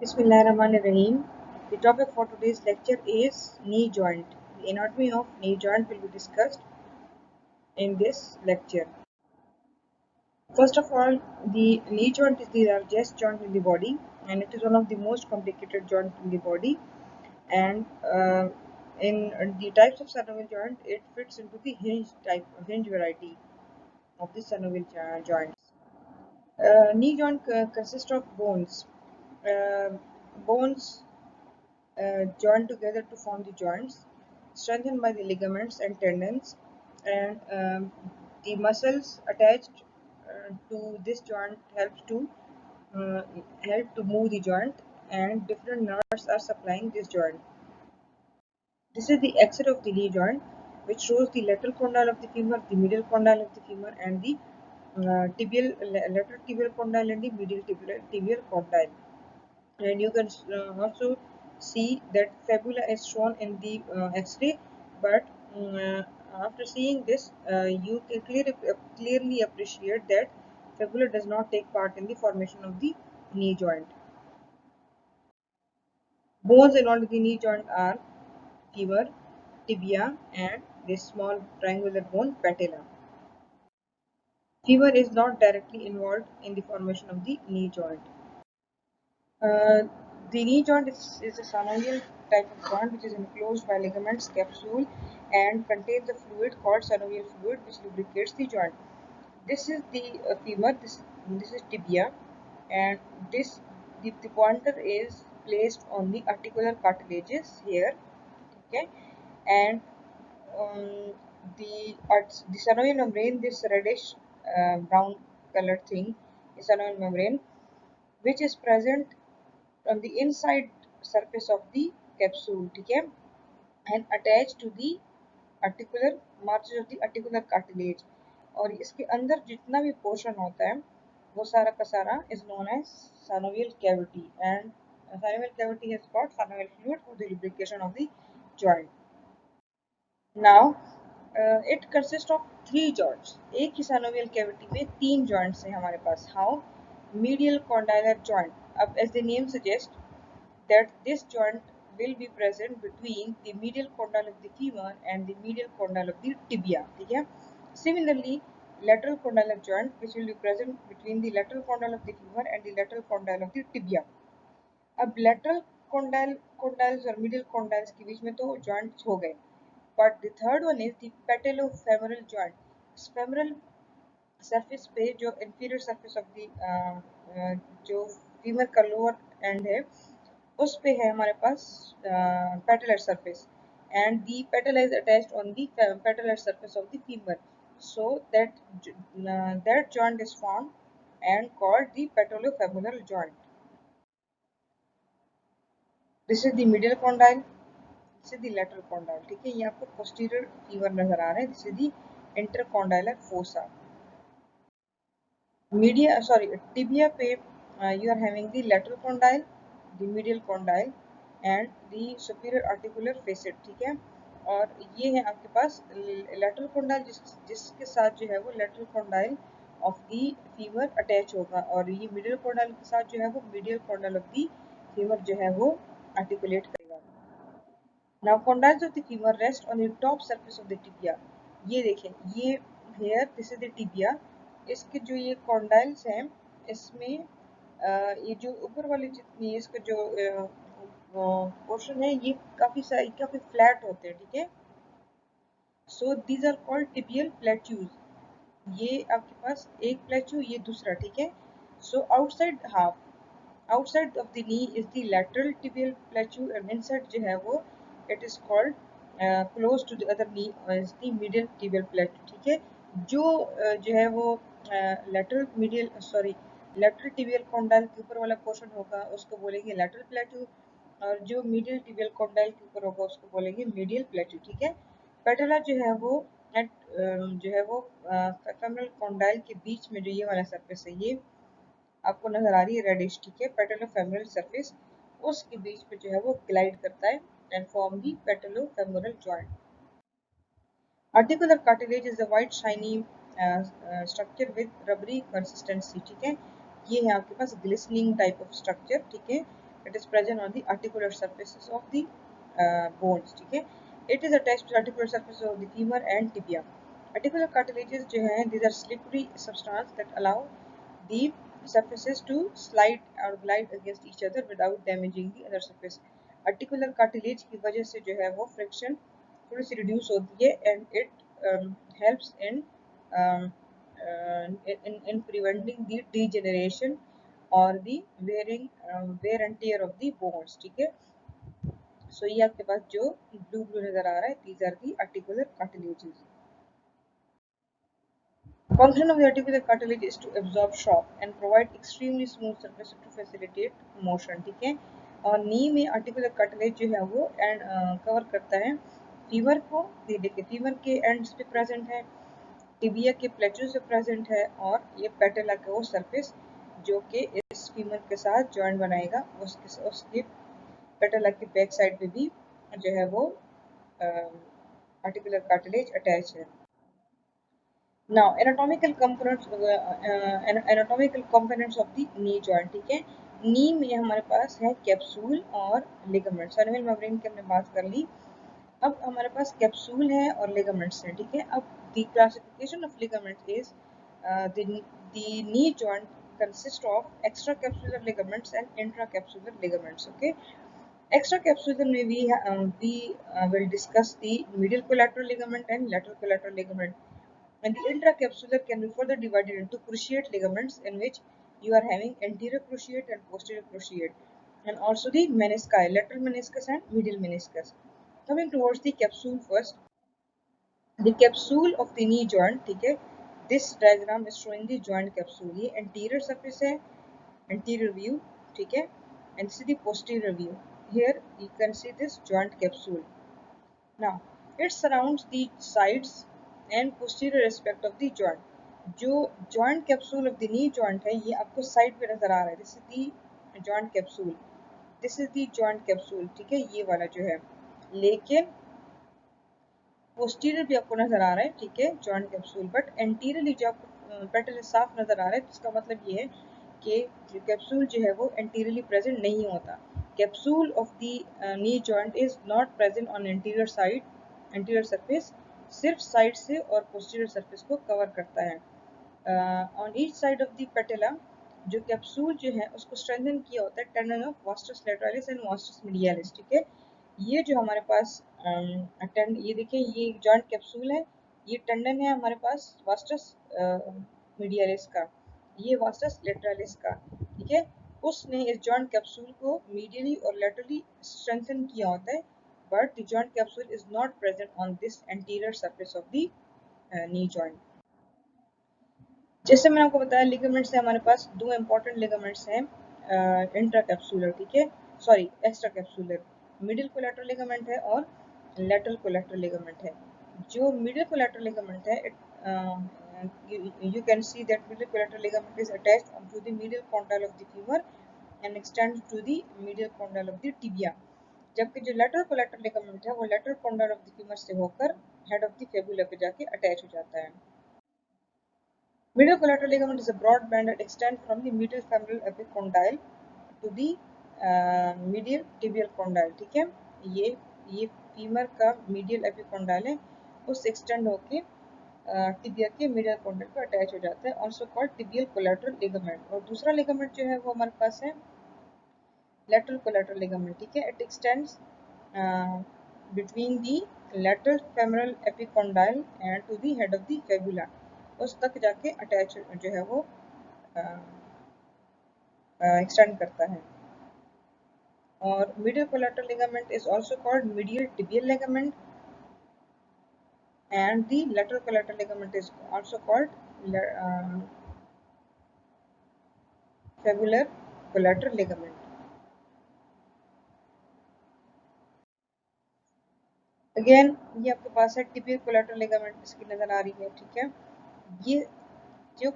Bismillahirrahmanirrahim. The topic for today's lecture is knee joint. The anatomy of knee joint will be discussed in this lecture. First of all, the knee joint is the largest joint in the body, and it is one of the most complicated joints in the body. And in the types of synovial joint, it fits into the hinge variety of the synovial joints. Knee joint consists of bones. Uh, bones joined together to form the joints, strengthened by the ligaments and tendons, and the muscles attached to this joint uh, help to move the joint, and different nerves are supplying this joint. This is the axis of the knee joint, which shows the lateral condyle of the femur, the medial condyle of the femur, and the lateral tibial condyle and the medial tibial condyle. And you can also see that fibula is shown in the x-ray, but after seeing this you can clearly appreciate that fibula does not take part in the formation of the knee joint. Bones around the knee joint are femur, tibia, and this small triangular bone patella. Femur is not directly involved in the formation of the knee joint. Uh, the knee joint is a synovial type of joint which is enclosed by ligaments capsule and contains a fluid called synovial fluid which lubricates the joint. This is the femur, this is tibia, and the pointer is placed on the articular cartilages here, okay, and um, the synovial membrane, this reddish brown colored thing, is synovial membrane, which is present on the inside surface of the capsule, ठीक है, and attached to the articular margin of the articular cartilage. और इसके अंदर जितना भी portion होता है वो सारा का सारा is known as synovial cavity, and synovial cavity has got synovial fluid for the lubrication of the joint. Now it consists of three joints. एक ही synovial cavity में तीन joints हैं हमारे पास. How? Medial condylar joint. अब as the name suggests that this joint will be present between the medial condyle of the femur and the medial condyle of the tibia. ठीक है? Similarly, lateral condylar joint which will be present between the lateral condyle of the femur and the lateral condyle of the tibia. अब lateral condyles और medial condyles के बीच में तो joints हो गए, but the third one is the patellofemoral joint. Femoral surface पे जो inferior surface of the जो femur का lower end है उस पे है हमारे पास patellar surface, and the patella is attached on the patellar surface of the femur, so that joint is formed and called the patellofemoral joint. This is the medial condyle, this is the lateral condyle. ठीक है, ये आपको posterior femur नजर आ रहा है. This is the intercondylar fossa. Tibia पे you are having the lateral condyle, the medial condyle and the superior articular facet. ठीक है, और ये है आपके पास lateral condyle जिसके साथ जो है वो lateral condyle of the femur attach होगा, और ये medial condyle के साथ जो है वो medial condyle of the femur जो है वो articulate करेगा. Now condyles of the femur rest on the top surface of the tibia. ये देखें, ये here this is the tibia. इसके जो ये condyles हैं इसमें ये जो ऊपर वाले जितनी इसका जो पोर्शन है ये काफी फ्लैट होते हैं. ठीक है, so these are called tibial plateaus. ये आपके पास एक प्लेट्यू, ये दूसरा. ठीक है, so outside of the knee is the lateral tibial plateau, and inside जो है वो it is called close to the other knee is the medial tibial plateau. ठीक है, जो है वो lateral tibial condyle के ऊपर वाला पोर्शन होगा उसको बोलेंगे lateral plateau, और जो medial tibial condyle के ऊपर होगा उसको बोलेंगे medial plateau. ठीक है, पेटेला जो है वो femoral condyle के बीच में जो ये वाला सरफेस है ये आपको नजर आ रही है रेडिश. ठीक है, पेटेलोफेमोरल सरफेस उसके बीच पे जो है वो ग्लाइड करता है and form the patellofemoral joint. Articular cartilage is a white shiny structure with rubbery consistency. ठीक है, ये है आपके पास ग्लिसनिंग टाइप ऑफ स्ट्रक्चर. ठीक है, it is present on the articular surfaces of the bones, ठीक है। It is attached to articular surface of the femur and tibia. Articular cartilages जो हैं these are slippery substance that allow the surfaces to slide or glide against each other without damaging the other surface. Articular cartilage की वजह से जो है वो friction थोड़ी सी reduce होती है and it helps um, in preventing the degeneration or the wear and tear of the bones, ठीक है। So ये आपके पास जो blue नजर आ रहा है these are the articular cartilages. Function of the articular cartilage is to absorb shock and provide extremely smooth surface to facilitate motion, ठीक है। और नी में आर्टिकुलर कार्टिलेज जो है वो एंड कवर करता है फीवर को, ये देखिए फीवर के एंड्स पे प्रेजेंट है, टिबिया के प्लेटर्स पे प्रेजेंट है, और ये पेटेला का वो सरफेस जो कि इस फीमर के साथ जॉइंट बनाएगा, उसके पेटेला के बैक साइड पे भी जो है वो आर्टिकुलर कार्टिलेज अटैच है। Now anatomical components of the knee joint, ठीक है। नी में हमारे पास है कैप्सूल और लिगामेंट। सर्विकल मेम्ब्रेन की हमने बात कर ली, अब हमारे पास कैप्सूल है और लिगामेंट्स हैं, ठीक है। अब the classification of ligaments is the knee joint consist of extracapsular ligaments and intracapsular ligaments, okay। Extracapsular में we will discuss the medial collateral ligament and lateral collateral ligament. And the intracapsular can be further divided into cruciate ligaments, in which you are having anterior cruciate and posterior cruciate, and also the menisci, lateral meniscus and medial meniscus. Coming towards the capsule first, the capsule of the knee joint, ठीक है। This diagram is showing the joint capsule. ये anterior surface है, anterior view, ठीक है, and this is the posterior view. Here you can see this joint capsule. Now it surrounds the sides and posterior aspect of the joint. जो joint capsule of the knee joint है ये आपको side पे नजर आ रहा है, this is the joint capsule, this is the joint capsule, ठीक है, ये वाला जो है। लेकिन पोस्टीरियर भी आपको नजर आ रहा है, ठीक है, जॉइंट कैप्सूल, बट एंटीरियरली जो आपको पैटर्न साफ नजर आ रहा है, तो इसका मतलब ये है कि जो कैप्सूल जो है वो एंटीरियरली प्रेजेंट नहीं होता। Capsule of the knee joint is not present on anterior side, anterior surface, सिर्फ साइड से और पोस्टीरियर सरफेस को कवर करता है। On each side of the patella जो कैप्सूल जो है उसको स्ट्रेंथन किया होता है tendon of vastus lateralis and vastus medialis, ठीक है। ये जो हमारे पास ये देखिए ये जॉइंट कैप्सूल है, ये टेंडन है हमारे पास वास्टस मीडियालिस का, ये वास्टस लेटरालिस का, ठीक है। उसने इस जॉइंट कैप्सूल को मीडियली और लेटरली स्ट्रेंथन किया होता है, but the joint capsule is not present on this anterior surface of the knee joint. जैसे मैंने आपको बताया लिगामेंट्स से हमारे पास दो इंपॉर्टेंट लिगामेंट्स हैं, इंट्रा कैप्सूलर, ठीक है, sorry extra capsular, middle collateral ligament है और लेटरल कोलैटरल लिगामेंट है। जो मिडिल कोलैटरल लिगामेंट है you can see that middle collateral ligament is attached to the medial condyle of the femur and extends to the medial condyle of the tibia, जबकि जो lateral collateral ligament है वो lateral condyle of the femur से होकर head of the fibula पे जाके attach हो जाता है। Medial collateral ligament is a broad band that extends from the medial femoral epicondyle to the medial tibial condyle, ठीक है। ये फीमर का medial epicondyle है, उस एक्सटेंड होके टिबिया के medial condyle पे अटैच हो जाता है, also called tibial collateral ligament। और दूसरा लिगामेंट जो है वो हमारे पास है lateral collateral ligament, ठीक है। It extends between the lateral femoral epicondyle and to the head of the fibula, उस तक जाके अटैच जो है वो एक्सटेंड करता है। और medial collateral ligament is also called medial tibial ligament and the lateral collateral ligament is also called fibular collateral ligament। Again ये आपके पास है tibial collateral ligament, इसकी नजर आ रही है, ठीक है। ये जो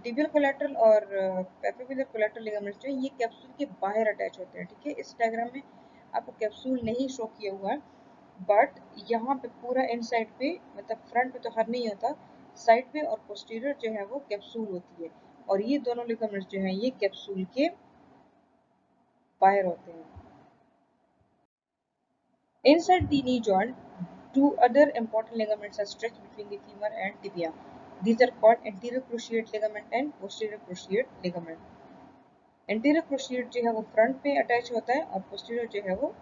टिबियल कोलैटरल और पैपिकुलर कोलैटरल लिगामेंट्स जो है ये कैप्सूल के बाहर अटैच होते हैं, ठीक है। इस डायग्राम में आपको कैप्सूल नहीं शो किया हुआ है, बट यहाँ पे पूरा इनसाइड पे मतलब फ्रंट पे तो हर नहीं होता, साइड पे और पोस्टीरियर जो है वो कैप्सूल होती है, और ये दोनों लिगामेंट्स जो है ये कैप्सूल के बाहर होते हैं। Inside the knee joint, two other important ligaments are stretched between the femur and tibia. These are called anterior cruciate ligament and posterior cruciate ligament. Anterior cruciate जो है वो फ्रंट पे अटैच होता है और posterior जो है वो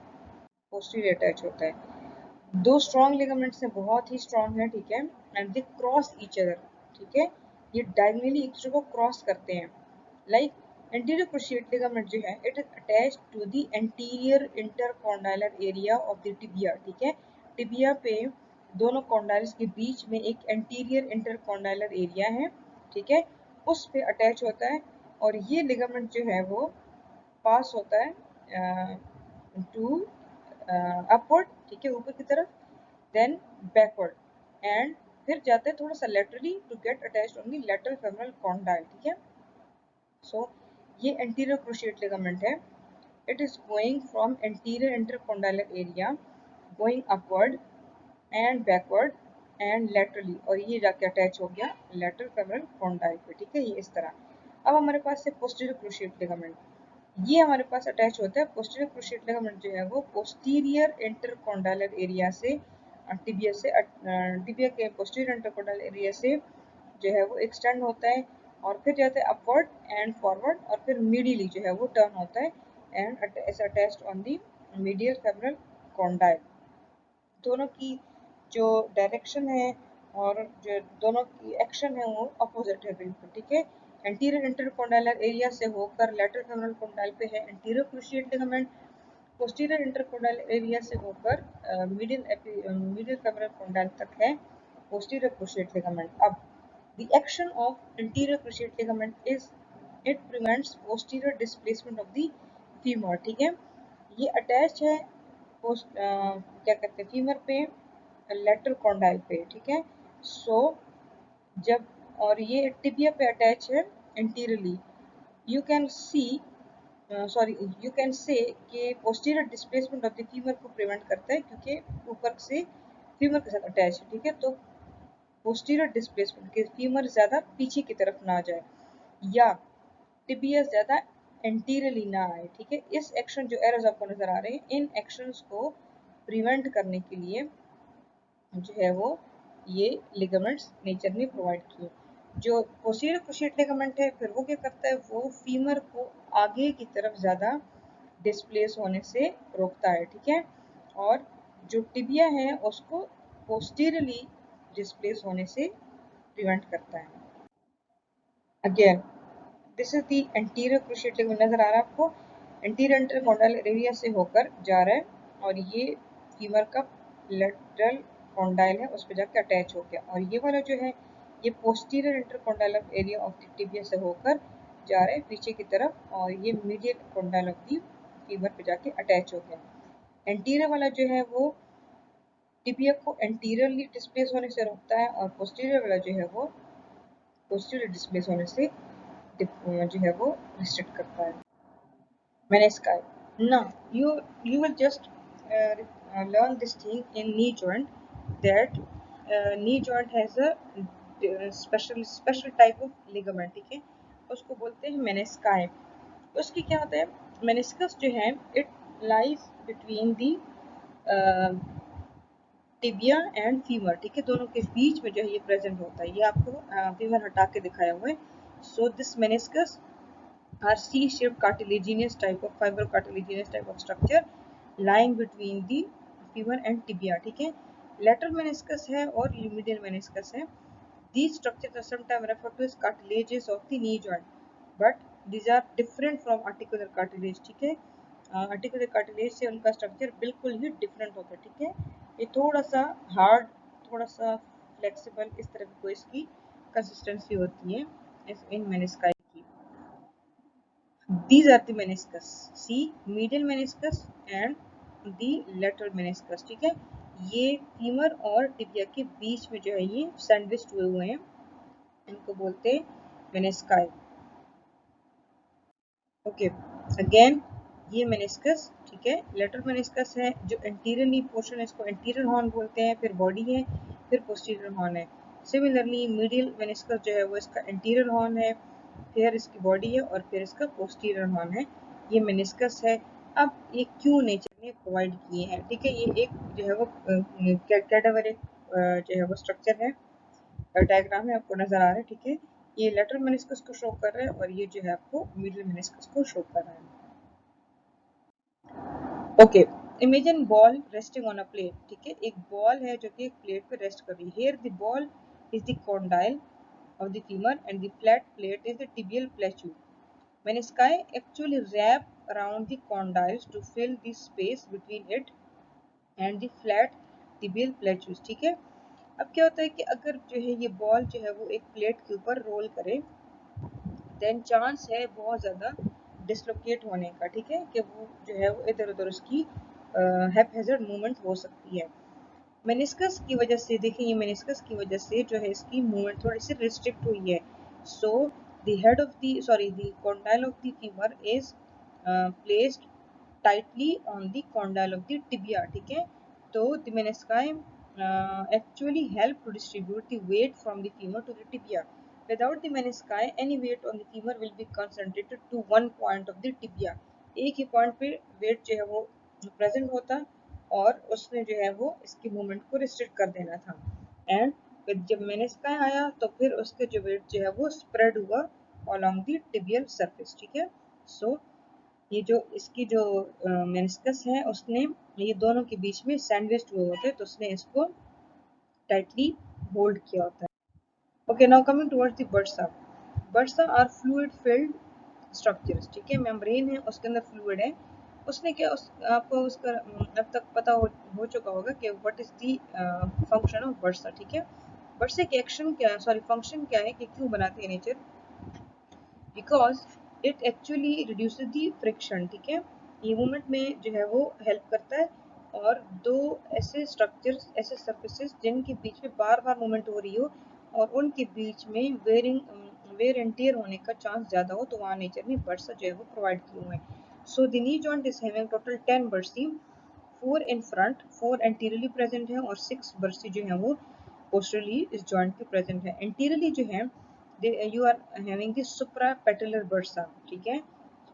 posterior अटैच होता है। दो स्ट्रॉन्ग लिगामेंट्स हैं, बहुत ही स्ट्रॉन्ग है, ठीक है, and they cross each other, ठीक है, ये डायगोनली एक दूसरे को क्रॉस करते हैं। लाइक एंटीरियर क्रूशिएट लिगामेंट जो है it is attached to the anterior intercondylar area of the tibia, ठीक है, टिबिया पे दोनों कॉन्डाइल्स के बीच में एक एंटीरियर इंटरकॉन्डाइलर एरिया है, ठीक है, उस पे अटैच होता है और ये लिगामेंट जो है वो पास होता है टू अपवर्ड, ठीक है, ऊपर की तरफ, देन बैकवर्ड एंड फिर जाते हैं थोड़ा सा laterally to get attached on the lateral femoral condyle, ठीक है। सो ये एंटीरियर क्रूशिएट लिगामेंट है, it is going from anterior intercondylar area going upward and backward and laterally, और ये जाके अटैच हो गया लेटरल फेमोरल कॉन्डाइल पे, ठीक है, ये इस तरह। अब हमारे पास है पोस्टीरियर क्रूशिएट लिगामेंट, ये हमारे पास अटैच होता है। पोस्टीरियर क्रूशिएट लिगामेंट जो है वो पोस्टीरियर इंटरकॉन्डाइलर एरिया से टिबिया से टिबिया के पोस्टीरियर इंटरकॉन्डाइलर एरिया से जो है वो एक्सटेंड होता है और फिर जाता है अपवर्ड एंड फॉरवर्ड और फिर मिडियली जो है वो टर्न होता है and is attached on the medial femoral condyle. दोनों की जो डायरेक्शन है और जो दोनों की एक्शन है वो अपोजिट है बिल्कुल, ठीक है। एंटीरियर इंटरकॉन्डाइलर एरिया से होकर लेटरल फेमोरल कॉन्डाइल पे है anterior cruciate ligament, posterior intercondylar area से होकर मिडिल फेमोरल कॉन्डाइल तक है पोस्टीरियर क्रूशिएट लिगामेंट। अब the action of anterior cruciate ligament is it prevents posterior displacement of the femur, ठीक है, ये अटैच है क्या कहते हैं फीमर पे लेटरल कॉन्डाइल पे, ठीक है। सो जब और ये टिबिया पे अटैच है anteriorly, you can see sorry you can say कि posterior displacement of the femur को प्रिवेंट करता है क्योंकि ऊपर से फीमर के साथ अटैच है, ठीक है, तो पोस्टीरियर डिस्प्लेसमेंट के फीमर ज़्यादा पीछे की तरफ ना जाए या टिबिया ज़्यादा एंटीरियरली ना आए, ठीक है। इस एक्शन जो एरर्स आपको नजर आ रहे हैं, इन एक्शंस को प्रिवेंट करने के लिए जो है वो ये लिगामेंट्स नेचर ने प्रोवाइड किए। जो पोस्टीरियर क्रूशिएट लिगामेंट है फिर वो क्या करता है, वो फीमर को आगे की तरफ ज़्यादा डिस्प्लेस होने से रोकता है, ठीक है, और जो टिबिया है उसको पोस्टीरियरली डिस्प्लेस होने से प्रिवेंट करता है। Again this is the anterior cruciate ligament, नजर आ रहा है आपको, एंटीरियर इंटरकॉन्डाइलर एरिया से होकर जा रहा है और ये फीमर का लेटरल कॉन्डाइल है उस पर जाकर अटैच हो गया, और ये वाला जो है ये posterior intercondylar area of the tibia से होकर जा रहा है पीछे की तरफ और ये medial condyle of the femur पे जाके अटैच हो गया। एंटीरियर वाला जो है वो टिबिया को एंटीरियरली डिस्प्लेस होने से रोकता है और पोस्टीरियर वाला जो है वो पोस्टीरियर डिस्प्लेस होने से जो है वो रिस्ट्रिक्ट करता है। Menisci. Now you will just learn this thing in knee joint that knee joint has a special type of ligament, ठीक है, उसको बोलते हैं मेनिस्काई। उसकी क्या होता है, मेनिस्कस जो है it lies between the tibia and femur, ठीक है, दोनों के बीच में जो है ये प्रेजेंट होता है, ये आपको फीमर हटा के दिखाया हुआ है। So this meniscus are C-shaped cartilaginous type of fibrocartilaginous type of structure lying between the femur and tibia, ठीक है। lateral meniscus है और medial meniscus है। These structures are sometimes referred to as cartilages of the knee joint, but these are different from articular cartilage, ठीक है। articular cartilage से उनका structure बिल्कुल ही डिफरेंट होता है, ठीक है, ये थोड़ा सा हार्ड, थोड़ा सा फ्लेक्सिबल, इस तरह की कोई इसकी कंसिस्टेंसी होती है इन मेनिस्काई की। These are the meniscus. See, medial meniscus and the lateral meniscus, ठीक है, ये फीमर और टिबिया के बीच में जो है ये सैंडविच हुए हुए हैं, इनको बोलते हैं मेनिस्काई। ओके, अगेन ये मेनिस्कस, ठीक है, लेटरल मेनिस्कस है जो एंटीरियरली पोर्शन है, इसको एंटीरियर हॉर्न बोलते हैं, फिर बॉडी है, फिर पोस्टीरियर हॉर्न है। सिमिलरली मीडियल मेनिस्कस जो है वो इसका एंटीरियर हॉर्न है, फिर इसकी बॉडी है और फिर इसका पोस्टीरियर हॉर्न है। ये मेनिस्कस है। अब ये क्यों नेचर ने प्रोवाइड किए हैं, ठीक है। ये एक जो है वो कैटावरिक जो है वो स्ट्रक्चर है, डायग्राम है, आपको नजर आ रहा है, ठीक है। ये लेटरल मेनिस्कस को शो कर रहा है और ये जो है आपको मिडिल मेनिस्कस को शो कर रहा है। Okay, imagine ball resting on a plate, ठीक है। एक बॉल है जो कि एक प्लेट पे रेस्ट कर रही है। Here the ball is the condyle of the femur and the flat plate is the tibial plateau. Menisci actually wrap around the condyles to fill the space between it and the flat tibial plateaus, ठीक है। अब क्या होता है कि अगर जो है ये बॉल जो है वो एक प्लेट के ऊपर रोल करे, देन चांस है बहुत ज़्यादा डिसलोकेट होने का, ठीक है, कि वो जो है वो इधर उधर उसकी हैपहेज़र्ड मूवमेंट हो सकती है। मेनिस्कस की वजह से देखिए, ये मेनिस्कस की वजह से जो है इसकी मूवमेंट थोड़ी सी रिस्ट्रिक्ट हुई है। So the head of the sorry the condyle of the femur is placed tightly on the condyle of the tibia, ठीक है। तो the मेनिस्काई actually help to distribute the weight from the femur to the tibia. Without the menisci, any weight on the femur will be concentrated to one point of the tibia. एक ही point पे wait जो है वो present होता और उसने जो है वो इसकी मूवमेंट को रिस्ट्रिक्ट कर देना था। एंड जब मेनिस्काई आया तो फिर उसके जो वेट जो है वो स्प्रेड हुआ अलोंग द टिबियल सरफेस, ठीक है। सो ये जो इसकी जो मेनिस्कस है उसने ये दोनों के बीच में सैंडविच हुए होते, तो उसने इसको टाइटली होल्ड किया होता है। Okay, now coming towards the bursa. Bursa are fluid filled structures, ठीक है। मेम्ब्रेन है, उसके अंदर फ्लूइड है। उसने क्या आपको उसका अब तक पता हो चुका होगा कि what is the function of bursa, ठीक है। बर्सा की एक्शन क्या है, सॉरी फंक्शन क्या है, कि क्यों बनाती है nature, because it actually reduces the friction, ठीक है। ये मूवमेंट में जो है वो हेल्प करता है। और दो ऐसे स्ट्रक्चर्स, ऐसे सर्फेसिस जिनके बीच में बार बार मूवमेंट हो रही हो और उनके बीच में वेयर एंड टियर होने का चांस ज़्यादा हो, तो वहाँ नेचर ने बर्सा जो है वो प्रोवाइड किए हुए हैं। So the knee joint is having total 10 बर्सी, 4 in front, 4 anteriorly present है और 6 बर्सी जो है वो पोस्टरली इस जॉइंट के प्रेजेंट है। एंटीरियरली जो है you are having the supra patellar bursa, ठीक है।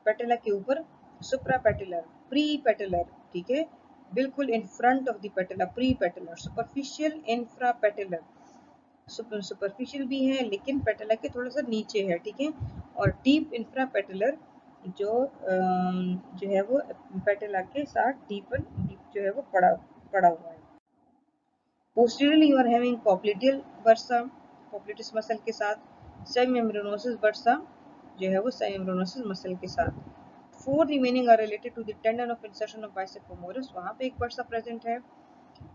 पेटला के ऊपर सुप्रा पेटलर, प्री पेटलर, ठीक है, बिल्कुल इन फ्रंट ऑफ द पेटला pre patellar, superficial infra patellar, superficial भी है लेकिन पेटला के थोड़ा सा नीचे है, ठीक है। और डीप इंफ्रा पेटलर जो है वो पेटला के साथ डीप जो है वो पड़ा पड़ा हुआ है। Posteriorly you are having popliteal bursa, popliteus muscle के साथ, सेमिमेम्ब्रेनोसिस बर्सा जो है वो सेमिमेम्ब्रेनोसिस मसल के साथ। Four remaining are related to the tendon of insertion of bicep femoris, वहां पे एक बर्सा प्रेजेंट है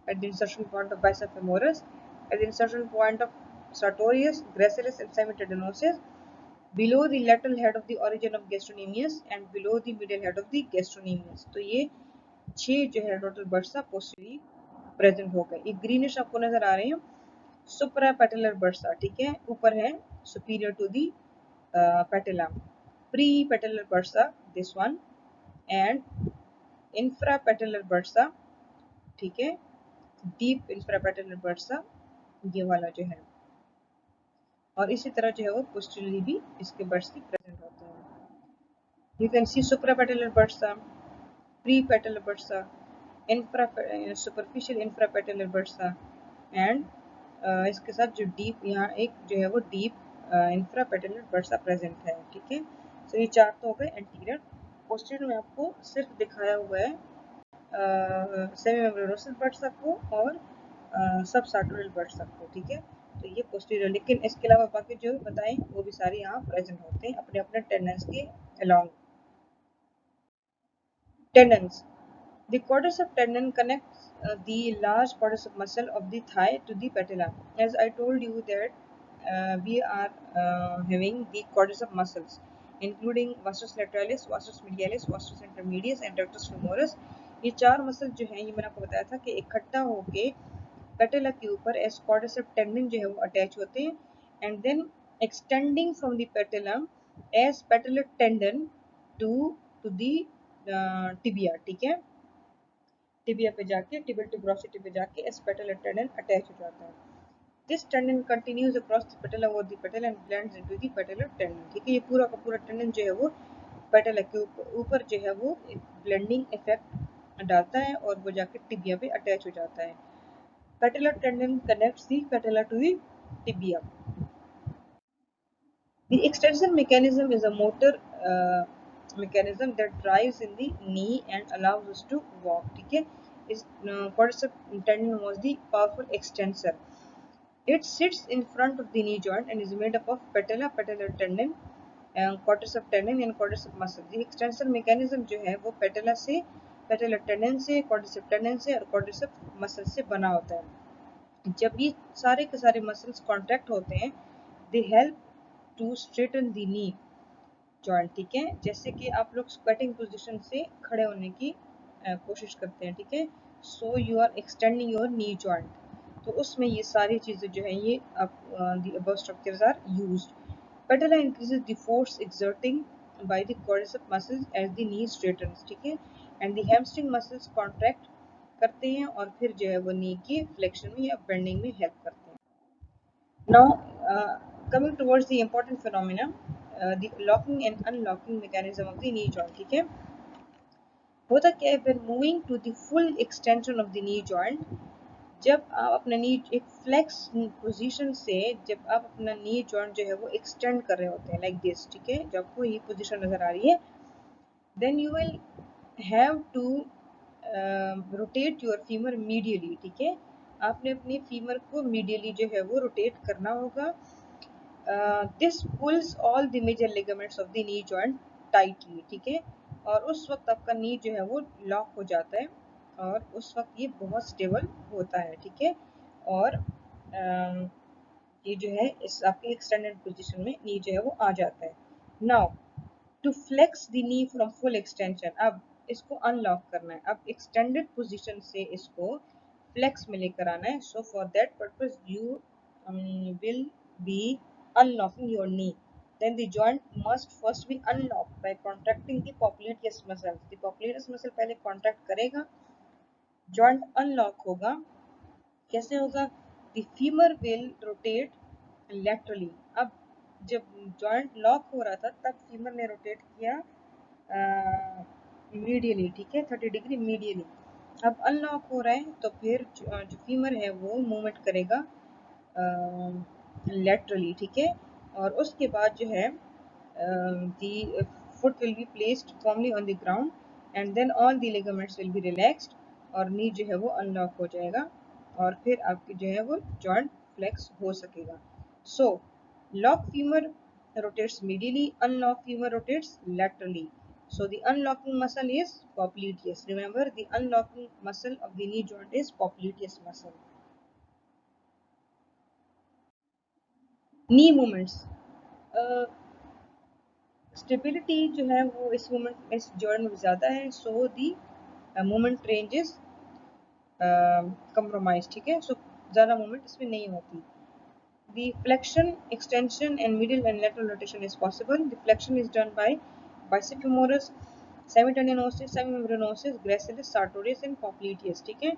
at the insertion point of bicep femoris, at the insertion point of sartorius, gracilis and semitendinosus, below the lateral head of the origin of gastrocnemius and below the middle head of the gastrocnemius। तो ये 6 जो है total bursa पोस्टरली present हो गए। ये greenish आपको नजर आ रहे हैं, सुपरा पेटलर बर्सा, ठीक है, ऊपर है superior to the patella, pre patellar bursa this one, and infra patellar bursa, ठीक है, डीप इंफ्रा पेटलर बर्सा ये वाला जो है। और इसी तरह जो है वो पोस्टरली भी इसके बर्ड्स की प्रेजेंट होते हैं। You can see supra patellar bursa, pre patellar bursa, infra superficial infra patellar bursa and इसके साथ जो डीप यहाँ एक जो है वो deep infra patellar bursa present है, ठीक है। सो ये चार तो हो गए एंटीरियर। पोस्टीरियर में आपको सिर्फ दिखाया हुआ है सेमी मेम्ब्रेनोस बर्सा को और सब सार्टोरियल बर्सा को, ठीक है। तो ये पोस्टीरियर, लेकिन इसके अलावा बाकी जो बताएं वो भी सारे यहाँ प्रेजेंट होते हैं अपने अपने टेंडेंस के along. Tendons, the quadricep tendon connects the large quadricep muscle of the thigh to the patella. As I told you that we are having the quadricep muscles, including vastus lateralis, vastus medialis, vastus intermedius and rectus femoris. ये चार muscle जो है ये मैंने आपको बताया था कि इकट्ठा होके पेटेला के ऊपर एस quadricep tendon जो है वो अटैच होते हैं and then extending from the patella as patellar tendon to to the tibia, ठीक है। टिबिया पे जाके टिबियल ट्यूबरोसिटी पे जाके एस पेटल टेंडन अटैच हो जाता है। This tendon continues across the patella over the patella and blends into the patellar tendon, ठीक है। ये पूरा का पूरा टेंडन जो है वो पेटेला के ऊपर जो है वो एक ब्लेंडिंग इफेक्ट डालता है और वो जाके टिबिया पे अटैच हो जाता है. Patellar tendon connects the patella to the tibia. The extension mechanism is a motor mechanism that drives in the knee and allows us to walk. ठीक है, इस quadricep tendon was the powerful extensor. It sits in front of the knee joint and is made up of patella, patellar tendon, quadricep tendon and quadricep muscle. The extension mechanism जो है वो patella से, patellar tendon से, quadricep tendon से और quadricep muscle से बना होता है. जब ये सारे के सारे मसल्स कॉन्ट्रैक्ट होते हैं, they help to straighten the knee joint. ठीक है, जैसे कि आप लोग स्क्वेटिंग पोजीशन से खड़े होने की कोशिश करते हैं. ठीक है, so you are extending your knee joint. तो उसमें ये सारी चीजें जो है ये the above structures are used. Patella increases the force exerting by the quadricep muscles as the knee straightens. ठीक है, and the hamstring muscles contract करते हैं और फिर जो है वो नी की फ्लेक्शन में या बेंडिंग में हेल्प करते हैं. Now, coming towards the important phenomena, the locking and unlocking mechanism of the knee joint. ठीक है, होता क्या है, when moving to the full extension of the knee joint, जब आप अपना नी एक फ्लेक्स पोजीशन से जब आप अपना नी जॉइंट जो है वो एक्सटेंड कर रहे होते हैं लाइक दिस. ठीक है, जब आपको ये पोजीशन नजर आ रही है, then you will have to rotate your femur medially. ठीक है, आपने अपनी फीमर को मीडियली जो है वो रोटेट करना होगा. This pulls all the major ligaments of the knee joint tightly. ठीक है, और उस वक्त आपका नी जो है वो लॉक हो जाता है और उस वक्त ये बहुत स्टेबल होता है. ठीक है, और ये जो है इस आपके एक्सटेंडेड पोजीशन में नी जो है वो आ जाता है. Now to flex the knee from full extension, अब इसको अनलॉक करना है. अब एक्सटेंडेड पोजीशन से इसको फ्लेक्स में लेकर आना है. So for that purpose you will be unlocking your knee. Then the joint must first be unlocked by contracting the popliteus muscle. The popliteus muscle पहले contract करेगा, joint unlock होगा. कैसे होगा? The femur will rotate laterally. अब जब joint lock हो रहा था तब femur ने rotate किया मीडियली. ठीक है, 30 डिग्री मीडियली. अब अनलॉक हो रहा है तो फिर जो फीमर है वो मूवमेंट करेगा laterally. ठीक है, और उसके बाद जो है the foot will be placed firmly on the ground and then all the ligaments will be relaxed और नी जो है वो अनलॉक हो जाएगा और फिर आपकी जो है वो जॉइंट फ्लेक्स हो सकेगा. So lock femur rotates medially, unlock femur rotates laterally. So the unlocking muscle is popliteus. Remember, the unlocking muscle of the knee joint is popliteus muscle. Knee movements. Stability जो है वो इस movement इस joint में ज़्यादा है. सो दी movement range is compromise. ठीक है, सो ज़्यादा मूवमेंट इसमें नहीं होती. The flexion, extension, and middle and lateral rotation is possible. The flexion is done by bicep femoris, semitendinosus, semimembranosus, gracilis, sartorius, and popliteus. ठीक है,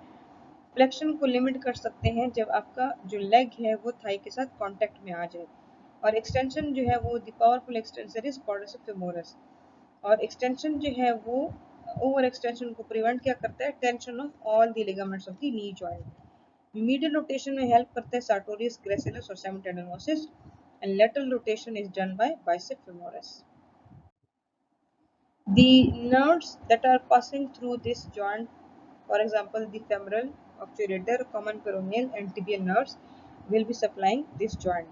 फ्लेक्शन को लिमिट कर सकते हैं जब आपका जो लेग है वो थाई के साथ कांटेक्ट में आ जाए. और एक्सटेंशन जो है वो the powerful extensor is quadricep femoris. और एक्सटेंशन जो है वो ओवर एक्सटेंशन को प्रिवेंट क्या करता है? Tension of all the ligaments of the knee joint. Medial rotation में हेल्प करते हैं sartorius, gracilis और semitendinosus, and lateral rotation is done by bicep femoris. The nerves that are passing through this joint, for example, the femoral, obturator, common peroneal, and tibial nerves, will be supplying this joint.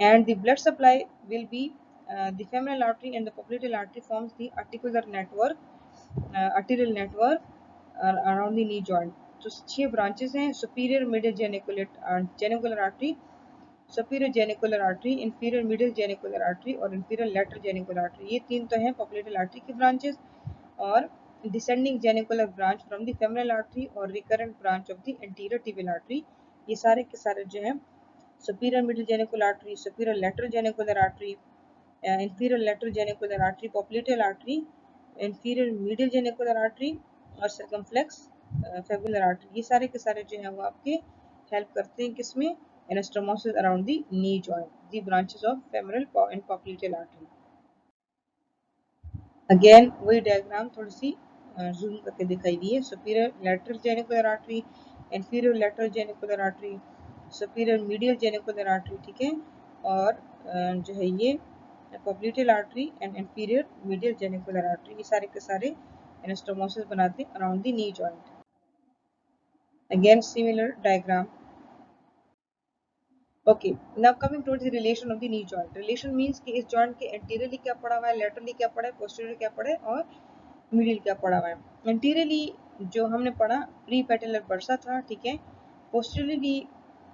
And the blood supply will be the femoral artery and the popliteal artery forms the articular network, arterial network around the knee joint. तो 6 branches हैं: superior middle genicular artery, superior genicular artery, inferior middle genicular artery और inferior lateral genicular artery. ये तीन तो हैं popliteal artery की branches. और descending genicular branch from the femoral artery और recurrent branch of the anterior tibial artery. ये सारे के सारे जो हैं superior middle genicular artery, superior lateral genicular artery, inferior lateral genicular artery, popliteal artery, inferior middle genicular artery और circumflex फेबुलर artery. ये सारे के सारे जो हैं वो आपके हेल्प करते हैं किसमें? anastomosis around the knee joint, the branches of femoral and popliteal artery. Again वही डायग्राम थोड़ी सी जूम करके दिखाई दी है। Superior lateral genicular artery, inferior lateral genicular artery, superior medial genicular artery, ठीक है, और जो है ये popliteal artery and inferior medial genicular artery, ये सारे के सारे एनास्टोमोसिस बनाते हैं around the knee joint. Again similar diagram. Okay, now coming towards the relation of the knee joint. Relation means कि इस जॉइंट के एंटीरियरली क्या पड़ा हुआ है, लैटरली क्या पड़ा है, पोस्टीरियरली क्या पड़ा है और मिडिल क्या पड़ा हुआ है। एंटीरियरली जो हमने पढ़ा प्री पेटेलर बर्सा था, ठीक है। Posteriorly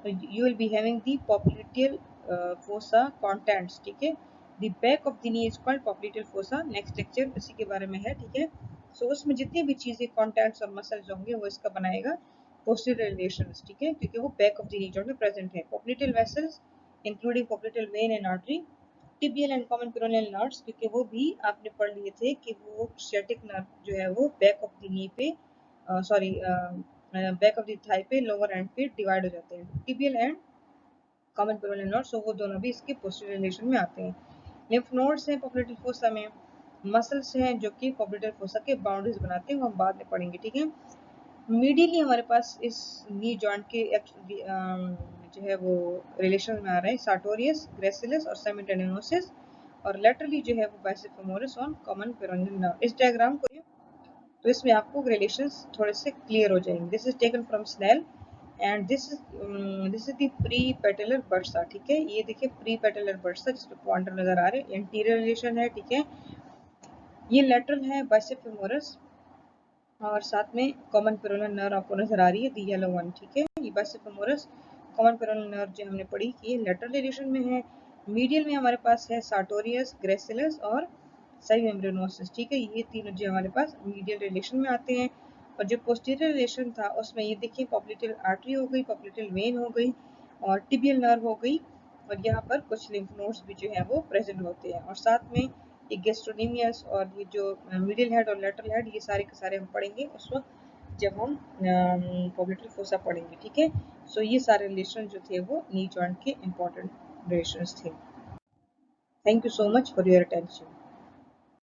you will be having the popliteal fossa contents, ठीक है। the back of the knee is called popliteal fossa। next lecture इसी के बारे में है, ठीक है। so उसमें जितनी भी चीजें contents और muscles होंगे वो इसका बनाएगा posterior relations, ठीक है, क्योंकि वो back of the knee joint में present है। popliteal vessels including popliteal vein and artery, tibial and common peroneal nerves, क्योंकि वो भी आपने पढ़ लिए थे कि वो स्टैटिक नर्व जो है वो बैक ऑफ द नी पे sorry back of the thigh पे लोअर एंड पे डिवाइड हो जाते हैं। Tibial and common peroneal nerves, वो दोनों भी इसके पोस्टीरियर रिलेशन में आते हैं। लिम्फ नोड्स हैं पोप्लिटेल फोसा में, मसल्स हैं जो कि पोप्लिटेल फोसा के बाउंड्रीज बनाते हैं, वो हम बाद में पढ़ेंगे, ठीक है। मीडियली हमारे पास इस नी जॉइंट के जो है वो रिलेशन में आ रहे हैं सार्टोरियस, ग्रेसिलस और सेमिटेनोसिस, और लेटरली जो है वो बाइसेप्स फेमोरिस और कॉमन पेरोनियल नर्व। इस डायग्राम को तो इसमें आपको रिलेशंस थोड़े से क्लियर हो जाएंगे। This is taken from Snell and this is the pre patellar bursa, ठीक है। ये देखिए प्री पेटेलर बर्सा जिसमें पॉइंटर नजर आ रहे हैं, एंटीरियर रिलेशन है, ठीक है। ये लेटरल है बाइसेप्स फेमोरिस और साथ में कॉमन पेरोनियल नर्व आपको नजर आ रही है, दी येलो वन, ठीक है। ये biceps femoris common peroneal nerve जो हमने पढ़ी कि ये लेटरल रिलेशन में है। मीडियल में हमारे पास है सार्टोरियस, ग्रेसिलस और सेमिमेम्ब्रेनोसिस, ठीक है। ये तीनों जो हमारे पास मीडियल रिलेशन में आते हैं। और जो पोस्टीरियर रिलेशन था उसमें ये देखिए पोप्लिटेल आर्टरी हो गई, पोप्लिटेल वेन हो गई और टिबियल नर्व हो गई, और यहाँ पर कुछ लिम्फ नोड्स भी जो है वो प्रेजेंट होते हैं। और साथ में ये गैस्ट्रोनीमियस और ये जो मिडिल हेड और लेटरल हेड, ये सारे के सारे हम पढ़ेंगे उस वक्त जब हम पोप्लिटेल फोसा पढ़ेंगे, ठीक है। सो ये सारे रिलेशन जो थे वो नी जॉइंट के इंपॉर्टेंट रिलेशंस थे। Thank you so much for your attention.